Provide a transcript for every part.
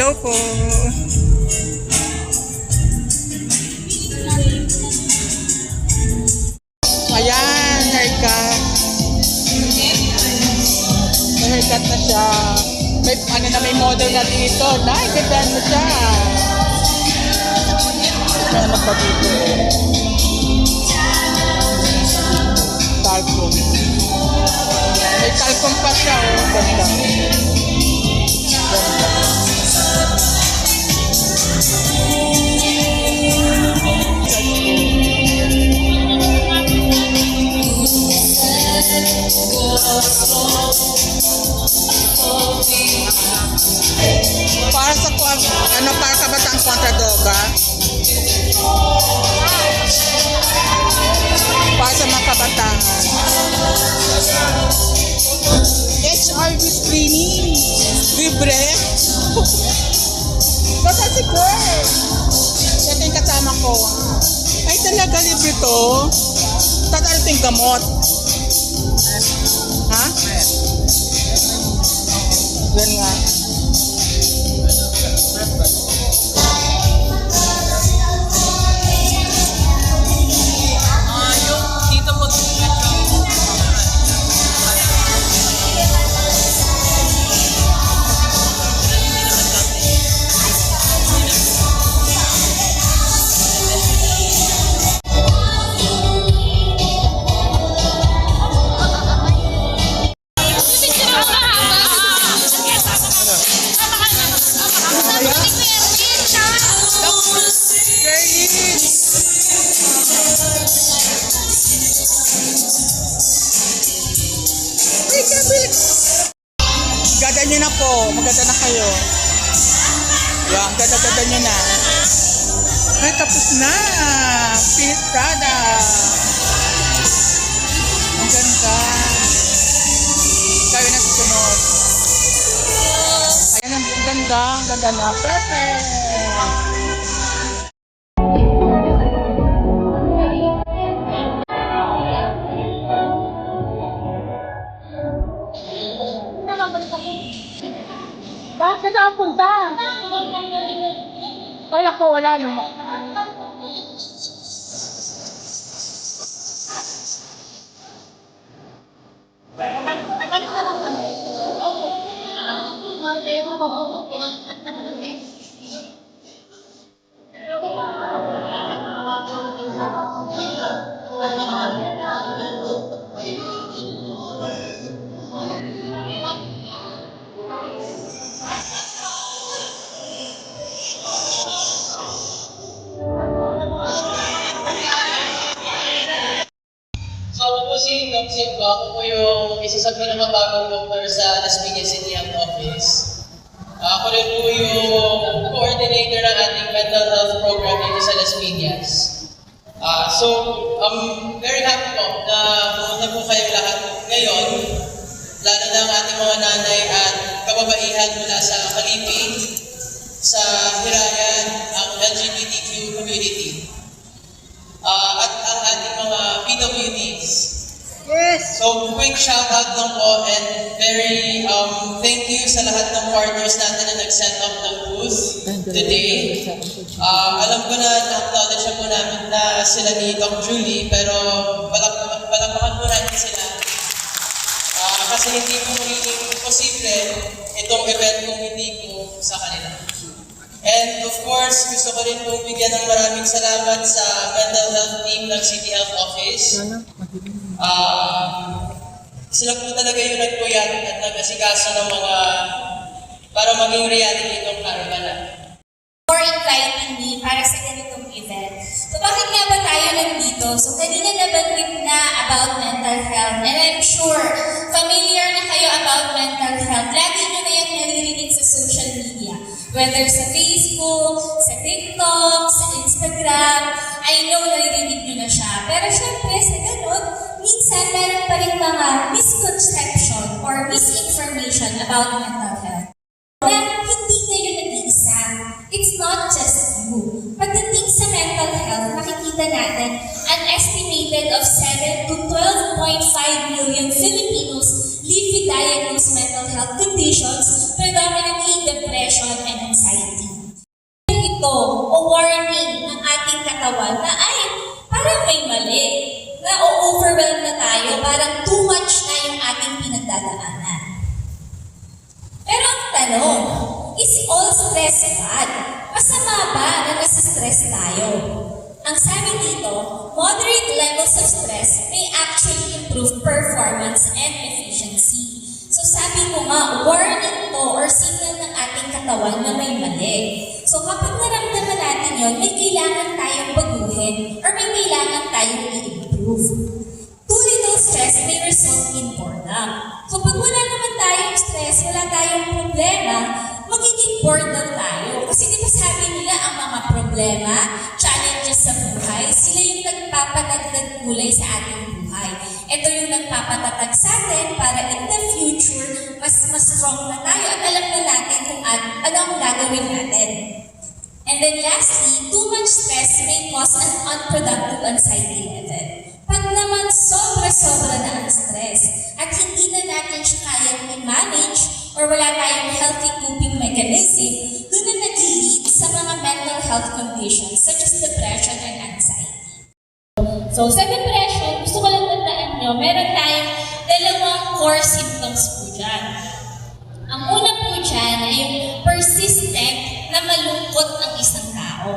Hello po. Ayan, haircut. May haircut na siya. May ano na, may model na dito. Ganda na siya. May ano pa dito. Talcum. May talcum pa siya. Ganda. Para sa para kabataan kontra droga. Para sa mga kabataan. HIV screening. Libre. Basta si girl. Ito yung kasama ko. Ay talaga libre to. Tatarating gamot. Ha? Yan nga. Ganda nyo na po. Maganda na kayo. Yan, ganda-ganda nyo na. Ay, tapos na. Finished product. Ang ganda. Kaya na susunod. Ayan, ang ganda. Ang ganda na. Perfect. Bakit ang punta? Kaya ko wala no. Ako po yung isa sa pinakabagong doctor sa Las Piñas City Health Office. Ako rin po yung coordinator ng ating mental health program dito sa Las Piñas. So, I'm very happy po na pumunta po kayo lahat ngayon, lalo na ang ating mga nanay at kababaihan mula sa Kalipi, sa Hirayan, ang LGBTQ community, at ang ating mga PWDs. Yes! So, quick shout out lang po and very thank you sa lahat ng partners natin na nag-set up ng booth today. Alam ko na na-acknowledge po namin na sila ni Doc Julie, pero palakpakan po natin sila. Kasi hindi po magiging posible itong event kung hindi po sa kanila. And of course, gusto ko rin pong bigyan ng maraming salamat sa mental health team ng City Health Office. Sila po talaga yung nagpuyat at nag-asikaso ng mga para maging reality itong Caravana. For inviting me para sa ganitong event. So bakit nga ba tayo nandito? So kanina nabanggit na about mental health and I'm sure familiar na kayo about mental health. Lagi nyo na yung naririnig sa social media. Whether sa Facebook, sa TikTok, sa Instagram, I know naririnig nyo na siya. Pero syempre sa ganun, minsan meron pa rin mga misconception or misinformation about mental health. Na hindi kayo nag-iisa. It's not just you. Pagdating sa mental health, makikita natin an estimated of 7 to 12.5 million Filipinos live with diagnosed mental health conditions, predominantly depression and anxiety. Ito, o warning ng ating katawan na ay parang may mali, na o-overwhelm na tayo, parang too much na yung ating pinagdadaanan. Pero ang tanong, is all stress bad? Masama ba na nasa-stress tayo? Ang sabi dito, moderate levels of stress may actually improve performance and efficiency. So sabi ko nga, warning to or signal ng ating katawan na may mali. So kapag naramdaman natin yon, may kailangan tayong baguhin or may kailangan tayong i-improve. Too little stress may result in boredom. So pag wala naman tayong stress, wala tayong problema, magiging bored daw tayo. Kasi di ba sabi nila ang mga problema, challenges sa buhay, sila yung nagpapadagdag kulay sa ating buhay. Ito yung nagpapatatag sa atin para in the future, mas strong na tayo at alam na natin kung ano ang gagawin natin. And then lastly, too much stress may cause an unproductive anxiety level. Pag naman sobra-sobra na ang stress at hindi na natin siya kayang i-manage or wala tayong healthy coping mechanism, doon na nag-lead sa mga mental health conditions such as depression and anxiety. So sa depression, gusto ko lang tandaan nyo, meron tayong dalawang core symptoms po dyan. Ang una po dyan ay yung persistent na malungkot ang isang tao.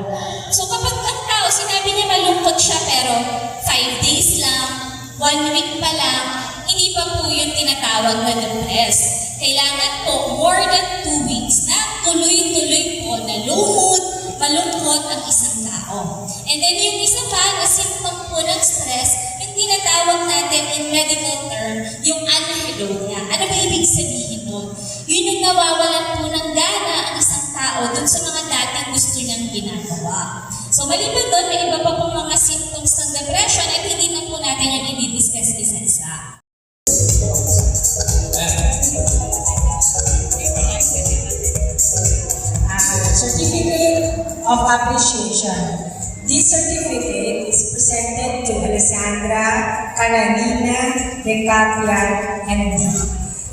So kapag ang tao, sinabi niya malungkot siya pero 5 days lang, 1 week pa lang, hindi pa po yung tinatawag na depressed. Kailangan po more than 2 weeks na tuloy-tuloy po na lumot, malungkot ang isang tao. And then yung isa pa na symptom po ng stress, yung tinatawag natin in medical term, yung anhedonia. Ano ba ibig sabihin nun? Yun yung nawawalan po ng gana ang isang tao dun sa mga dating gusto niyang ginagawa. So maliban doon, may iba pa pong mga symptoms ng depression at hindi na po natin yung i-discuss isa-isa. Certificate of Appreciation. This certificate is presented to Alessandra Karanina de Capia, MD.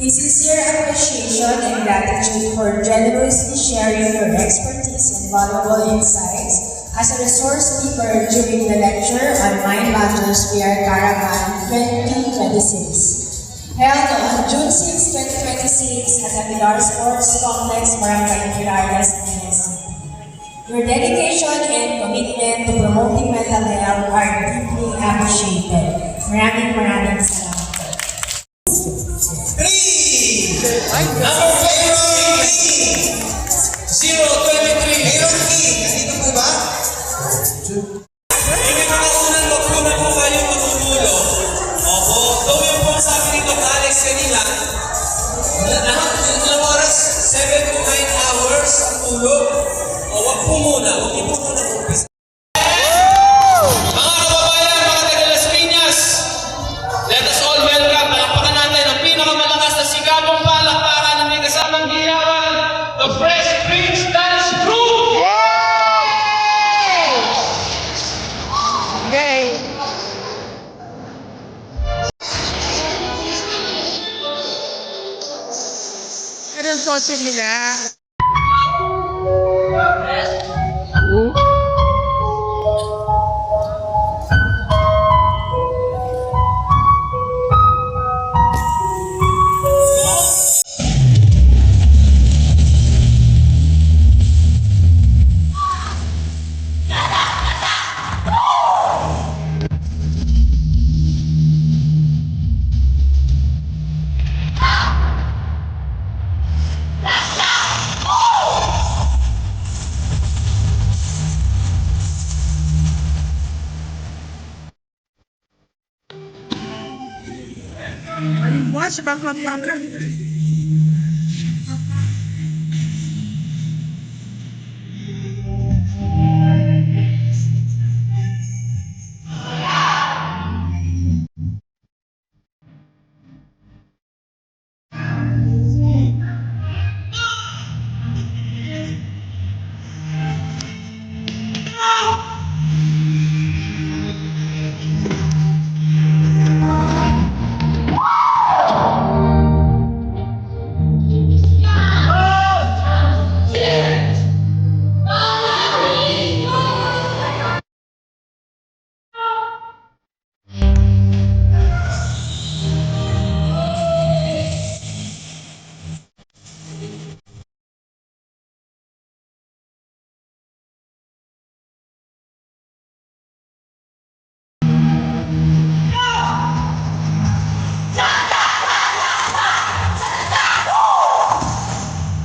In sincere appreciation and gratitude for generously sharing your expertise and valuable insights as a resource speaker during the lecture on Mind Matters PR Caravan 2026. Held on June 6, 2026 at the Pilar Sports Complex, Barangay Pilares, City. Your dedication and commitment to promoting mental health are deeply appreciated. Maraming salamat. Number 023. Mayroon key. Nandito po ba? Hindi mga unang magpuna po kayo matutulog. Opo. Gawin po ang sabi ni Dr. Alex kanina. Lahat ng oras, 7 to 9 hours ang tulog. O wag po muna. Huwag niyo po muna umpisa. Mga kababayan, mga taga Las Piñas, let us all welcome. Palakpakan natin ang pinakamalakas na sigabong palakpakan na may kasamang giyawan, the Fresh Prince Dance Group! Okay. Anong sosyo nila? si Pagpapaka.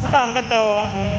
Nakakatawa.